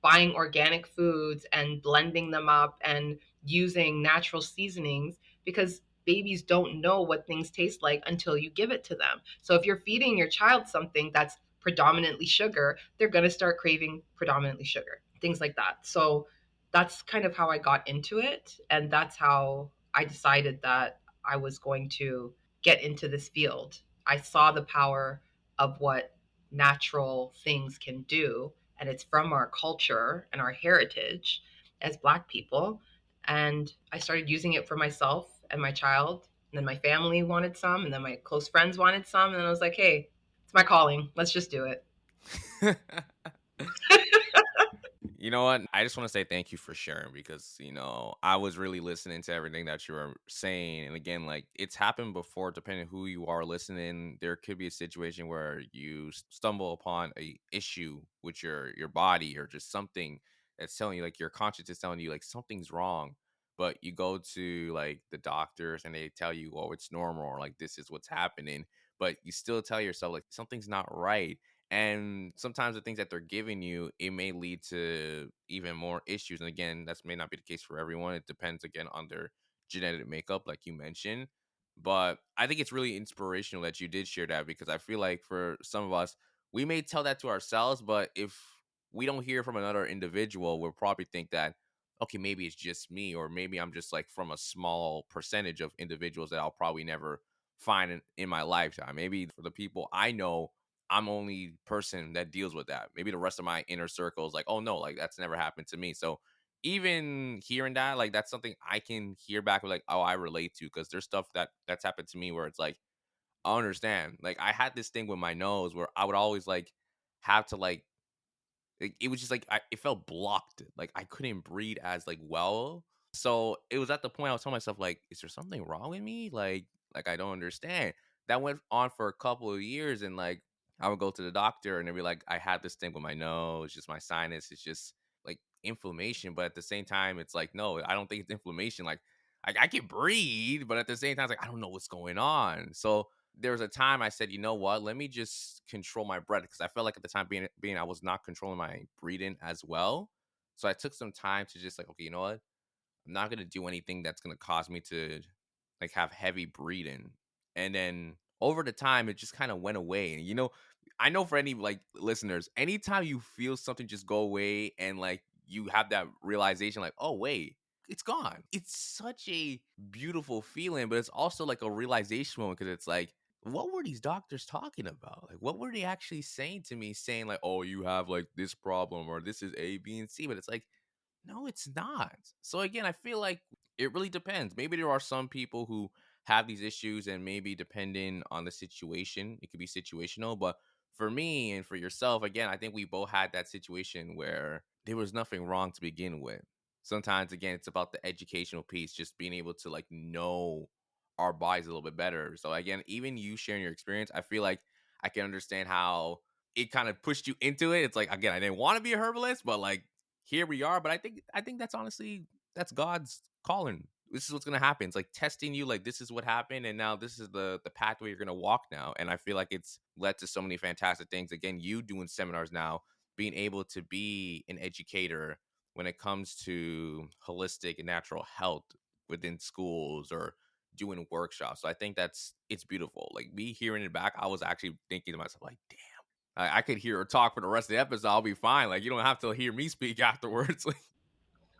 buying organic foods and blending them up and using natural seasonings, because babies don't know what things taste like until you give it to them. So if you're feeding your child something that's predominantly sugar, they're going to start craving predominantly sugar, things like that. So that's kind of how I got into it. And that's how I decided that I was going to get into this field. I saw the power of what natural things can do, and it's from our culture and our heritage as Black people. And I started using it for myself and my child, and then my family wanted some, and then my close friends wanted some, and then I was like, hey, it's my calling, let's just do it. You know what? I just want to say thank you for sharing because, I was really listening to everything that you were saying. And again, like it's happened before, depending who you are listening, there could be a situation where you stumble upon a issue with your body or just something that's telling you, like your conscience is telling you like something's wrong. But you go to like the doctors and they tell you, oh, it's normal, or like this is what's happening. But you still tell yourself like something's not right, and sometimes the things that they're giving you, it may lead to even more issues. And again, that may not be the case for everyone. It depends again on their genetic makeup, like you mentioned. But I think it's really inspirational that you did share that, because I feel like for some of us, we may tell that to ourselves, but if we don't hear from another individual, we'll probably think that, okay, maybe it's just me, or maybe I'm just like from a small percentage of individuals that I'll probably never find in my lifetime. Maybe for the people I know, I'm only person that deals with that. Maybe the rest of my inner circle is like, oh no, like that's never happened to me. So even hearing that, like that's something I can hear back with, like, oh, I relate to, because there's stuff that's happened to me where it's like, I understand. Like I had this thing with my nose where I would always like have to like it was just like it felt blocked. Like I couldn't breathe as like well. So it was at the point I was telling myself like, is there something wrong with me? Like I don't understand. That went on for a couple of years, and like I would go to the doctor and they'd be like, I had this thing with my nose, just my sinus, it's just like inflammation. But at the same time, it's like, no, I don't think it's inflammation. Like I can breathe, but at the same time, it's like, I don't know what's going on. So there was a time I said, you know what, let me just control my breath, because I felt like at the time being I was not controlling my breathing as well. So I took some time to just like, okay, you know what? I'm not gonna do anything that's gonna cause me to like have heavy breathing. And then over the time, it just kind of went away. And I know for any like listeners, anytime you feel something just go away and like you have that realization, like, oh wait, it's gone. It's such a beautiful feeling, but it's also like a realization moment, because it's like, what were these doctors talking about? Like, what were they actually saying to me? Saying like, oh, you have like this problem, or this is A, B, and C. But it's like, no, it's not. So again, I feel like it really depends. Maybe there are some people who have these issues, and maybe depending on the situation, it could be situational. But for me and for yourself, again, I think we both had that situation where there was nothing wrong to begin with. Sometimes, again, it's about the educational piece, just being able to like know our bodies a little bit better. So again, even you sharing your experience, I feel like I can understand how it kind of pushed you into it. It's like, again, I didn't want to be a herbalist, but like here we are. But I think that's honestly, that's God's calling. This is what's gonna happen. It's like testing you, like this is what happened, and now this is the pathway you're gonna walk now. And I feel like it's led to so many fantastic things. Again, you doing seminars now, being able to be an educator when it comes to holistic and natural health within schools, or doing workshops. So I think it's beautiful. Like me hearing it back, I was actually thinking to myself, like, damn, I could hear her talk for the rest of the episode. I'll be fine. Like, you don't have to hear me speak afterwards.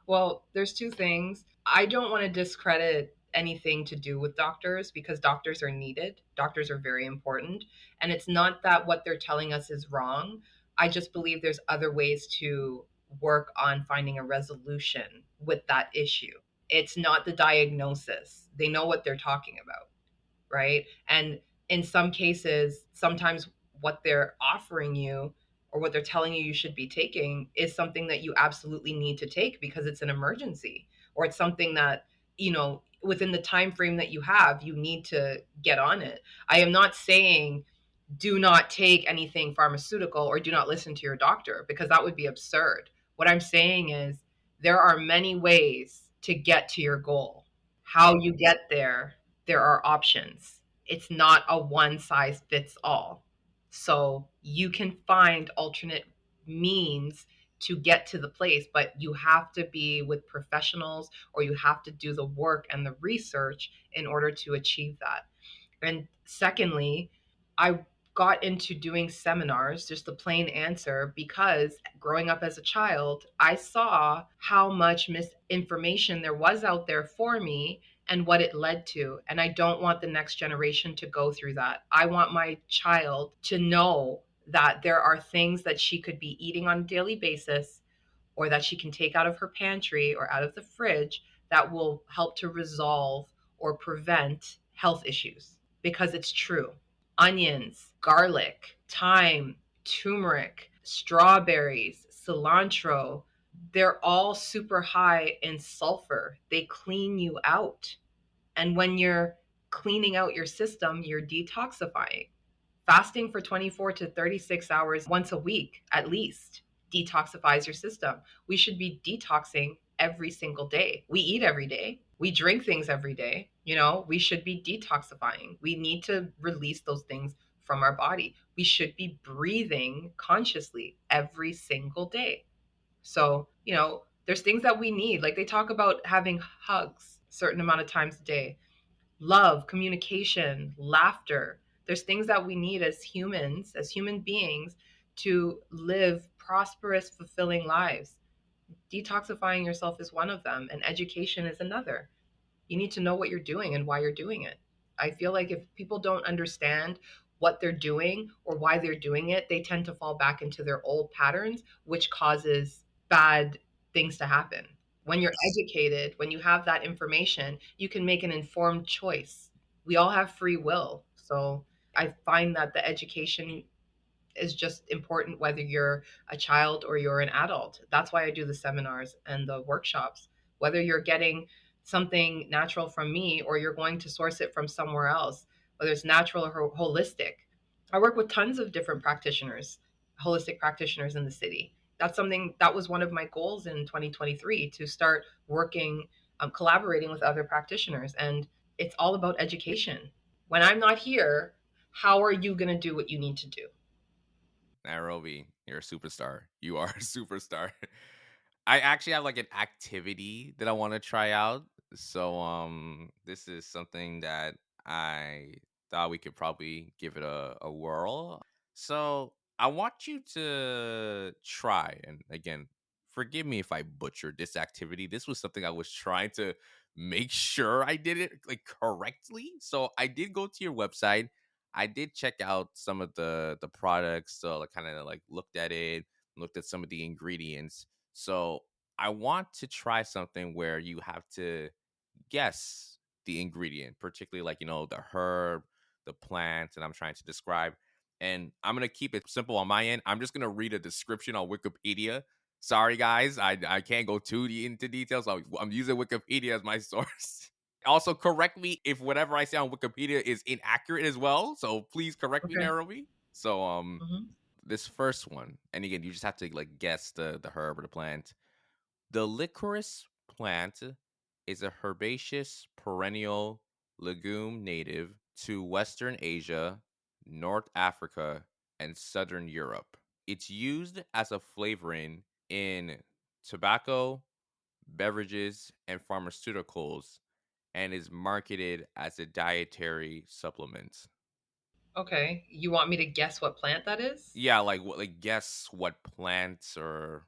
Well, there's two things. I don't want to discredit anything to do with doctors, because doctors are needed. Doctors are very important. And it's not that what they're telling us is wrong. I just believe there's other ways to work on finding a resolution with that issue. It's not the diagnosis. They know what they're talking about, right? And in some cases, sometimes what they're offering you or what they're telling you you should be taking is something that you absolutely need to take because it's an emergency, or it's something that, within the time frame that you have, you need to get on it. I am not saying do not take anything pharmaceutical or do not listen to your doctor, because that would be absurd. What I'm saying is there are many ways to get to your goal. How you get there are options. It's not a one size fits all. So you can find alternate means to get to the place, but you have to be with professionals, or you have to do the work and the research in order to achieve that. And secondly, I got into doing seminars, just the plain answer, because growing up as a child, I saw how much misinformation there was out there for me and what it led to. And I don't want the next generation to go through that. I want my child to know that there are things that she could be eating on a daily basis, or that she can take out of her pantry or out of the fridge, that will help to resolve or prevent health issues, because it's true. Onions, garlic, thyme, turmeric, strawberries, cilantro, they're all super high in sulfur. They clean you out. And when you're cleaning out your system, you're detoxifying. Fasting for 24 to 36 hours once a week, at least, detoxifies your system. We should be detoxing every single day. We eat every day. We drink things every day. We should be detoxifying. We need to release those things from our body. We should be breathing consciously every single day. So, there's things that we need. Like they talk about having hugs a certain amount of times a day, love, communication, laughter. There's things that we need as humans, as human beings, to live prosperous, fulfilling lives. Detoxifying yourself is one of them, and education is another. You need to know what you're doing and why you're doing it. I feel like if people don't understand what they're doing or why they're doing it, they tend to fall back into their old patterns, which causes bad things to happen. When you're educated, when you have that information, you can make an informed choice. We all have free will. So I find that the education is just important whether you're a child or you're an adult. That's why I do the seminars and the workshops. Whether you're getting something natural from me or you're going to source it from somewhere else, whether it's natural or holistic. I work with tons of different practitioners, holistic practitioners in the city. That's something that was one of my goals in 2023, to start working collaborating with other practitioners. And it's all about education. When I'm not here, how are you going to do what you need to do? Nairobi, you're a superstar. You are a superstar. I actually have like an activity that I want to try out. So this is something that I thought we could probably give it a whirl. So I want you to try, and again, forgive me if I butchered this activity. This was something I was trying to make sure I did it like correctly. So I did go to your website. I did check out some of the products, so I kind of like looked at it, looked at some of the ingredients. So I want to try something where you have to guess the ingredient, particularly like, the herb, the plant, and I'm trying to describe. And I'm going to keep it simple on my end. I'm just going to read a description on Wikipedia. Sorry, guys. I can't go too into details. So I'm using Wikipedia as my source. Also, correct me if whatever I say on Wikipedia is inaccurate as well. So please correct me, Okay. Nairobi. So, Hmm. this first one, and again, you just have to like guess the herb or the plant. The licorice plant is a herbaceous perennial legume native to Western Asia, North Africa, and Southern Europe. It's used as a flavoring in tobacco, beverages, and pharmaceuticals, and is marketed as a dietary supplement. Okay. You want me to guess what plant that is? Yeah, like what? Like guess what plants or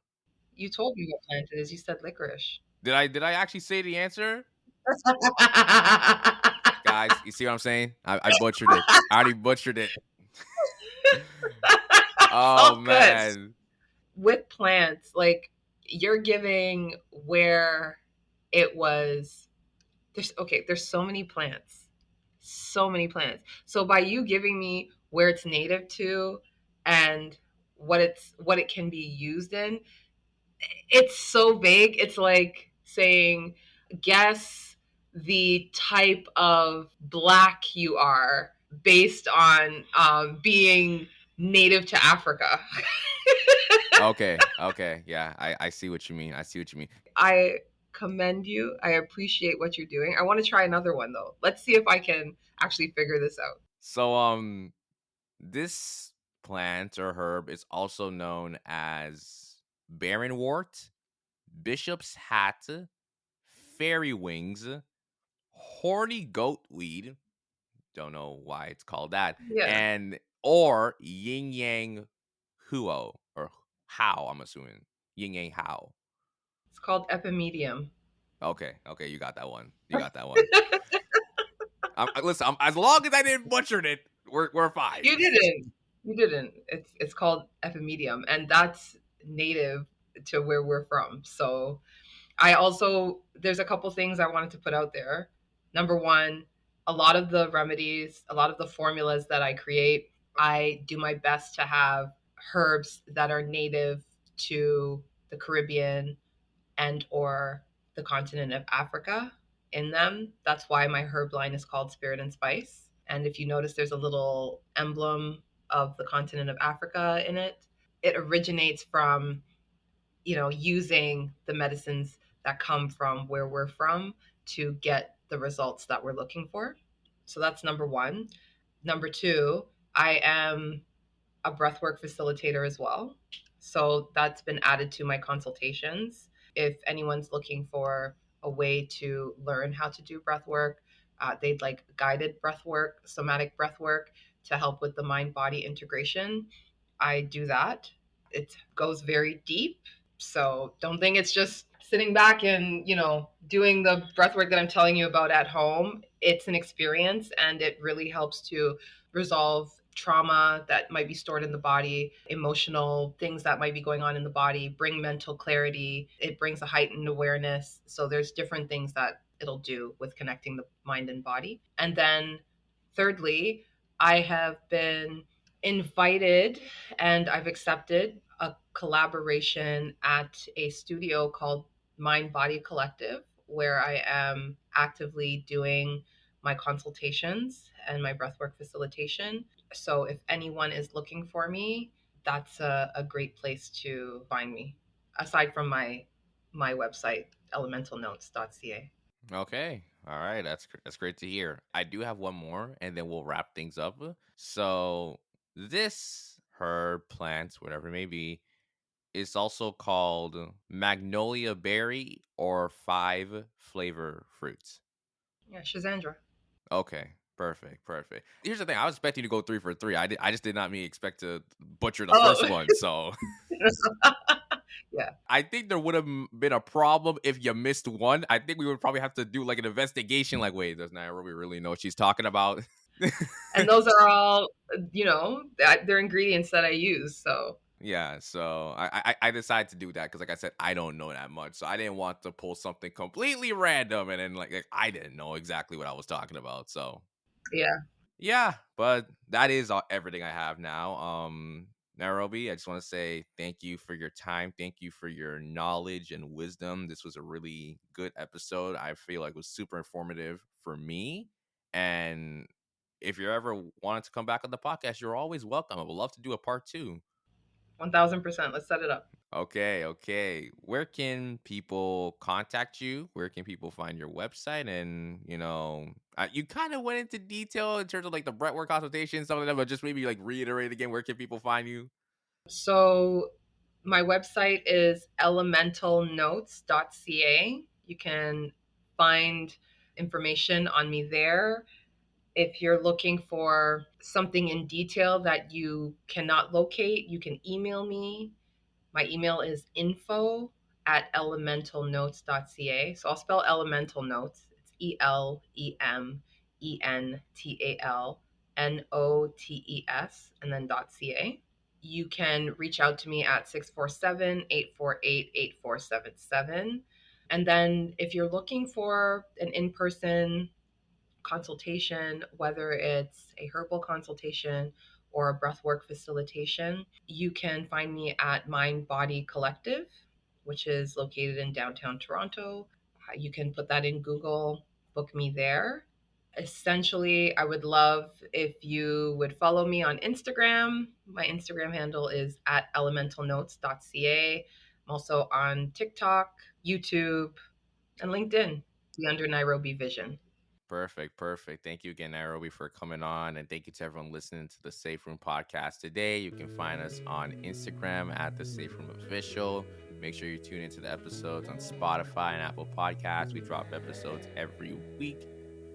You told me what plant it is. You said licorice. did I actually say the answer? Guys, you see what I'm saying? I butchered it. I already butchered it. Oh Focus. man. With plants, like you're giving where it was. There's so many plants. So many plants. So by you giving me where it's native to and what it can be used in, it's so vague. It's like saying, guess the type of black you are based on being native to Africa. Okay. Okay. Yeah. I see what you mean. I see what you mean. I commend you. I appreciate what you're doing. I want to try another one though. Let's see if I can actually figure this out. So this plant or herb is also known as barrenwort, bishop's hat, fairy wings, horny goatweed. Don't know why it's called that. Yeah, And or yin yang huo or how, I'm assuming. Yin yang how. it's called epimedium. Okay, okay, you got that one. You got that one. Listen, as long as I didn't butcher it, we're fine. You didn't. You didn't. It's called epimedium, and that's native to where we're from. So I also there's a couple things I wanted to put out there. Number one, a lot of the remedies, a lot of the formulas that I create, I do my best to have herbs that are native to the Caribbean and or the continent of Africa in them. That's why my herb line is called Spirit and Spice. And if you notice, there's a little emblem of the continent of Africa in it. It originates from, using the medicines that come from where we're from to get the results that we're looking for. So that's number one. Number two, I am a breathwork facilitator as well. So that's been added to my consultations. If anyone's looking for a way to learn how to do breath work, they'd like guided breath work, somatic breath work to help with the mind body integration. I do that. It goes very deep. So don't think it's just sitting back and, doing the breath work that I'm telling you about at home. It's an experience and it really helps to resolve trauma that might be stored in the body, emotional things that might be going on in the body, bring mental clarity. It brings a heightened awareness. So there's different things that it'll do with connecting the mind and body. And then thirdly, I have been invited and I've accepted a collaboration at a studio called Mind Body Collective, where I am actively doing my consultations and my breathwork facilitation. So if anyone is looking for me, that's a great place to find me. Aside from my website, elementalnotes.ca. Okay. All right. That's great to hear. I do have one more, and then we'll wrap things up. So this herb, plant, whatever it may be, is also called magnolia berry or five flavor fruits. Yeah, Shazandra. Okay. Perfect. Perfect. Here's the thing. I was expecting you to go 3 for 3. I just did not mean expect to butcher the Oh, first one. So yeah. I think there would have been a problem if you missed one. I think we would probably have to do like an investigation. Like, wait, does Nairobi really know what she's talking about? And those are all, they're ingredients that I use. So Yeah, so I decided to do that because, like I said, I don't know that much, so I didn't want to pull something completely random and then like I didn't know exactly what I was talking about. So yeah, yeah, but that is everything I have now. Nairobi, I just want to say thank you for your time. Thank you for your knowledge and wisdom. This was a really good episode. I feel like it was super informative for me. And if you ever wanted to come back on the podcast, you're always welcome. I would love to do a part 2. 1000%. Let's set it up. Okay, okay. Where can people contact you? Where can people find your website? And you kind of went into detail in terms of like the breathwork consultation, some of them, but just maybe like reiterate again. Where can people find you? So my website is elementalnotes.ca. You can find information on me there. If you're looking for something in detail that you cannot locate, you can email me. My email is info@elementalnotes.ca. So I'll spell elemental notes. It's ELEMENTALNOTES and then .ca. You can reach out to me at 647-848-8477. And then if you're looking for an in-person consultation, whether it's a herbal consultation or a breathwork facilitation, you can find me at Mind Body Collective, which is located in downtown Toronto. You can put that in Google, book me there. Essentially, I would love if you would follow me on Instagram. My Instagram handle is at elementalnotes.ca. I'm also on TikTok, YouTube, and LinkedIn, under Nairobi Vision. Perfect, perfect. Thank you again, Nairobi, for coming on. And thank you to everyone listening to the Safe Room podcast today. You can find us on Instagram at the Safe Room Official. Make sure you tune into the episodes on Spotify and Apple Podcasts. We drop episodes every week.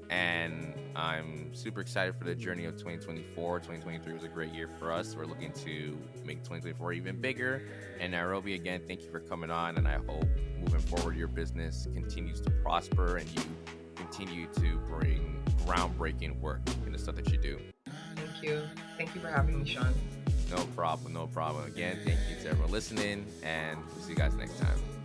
And I'm super excited for the journey of 2024. 2023 was a great year for us. We're looking to make 2024 even bigger. And Nairobi, again, thank you for coming on. And I hope moving forward, your business continues to prosper and you continue to bring groundbreaking work in the stuff that you do. Thank you. Thank you for having me, Sean. No problem. No problem. Again, thank you to everyone listening, and we'll see you guys next time.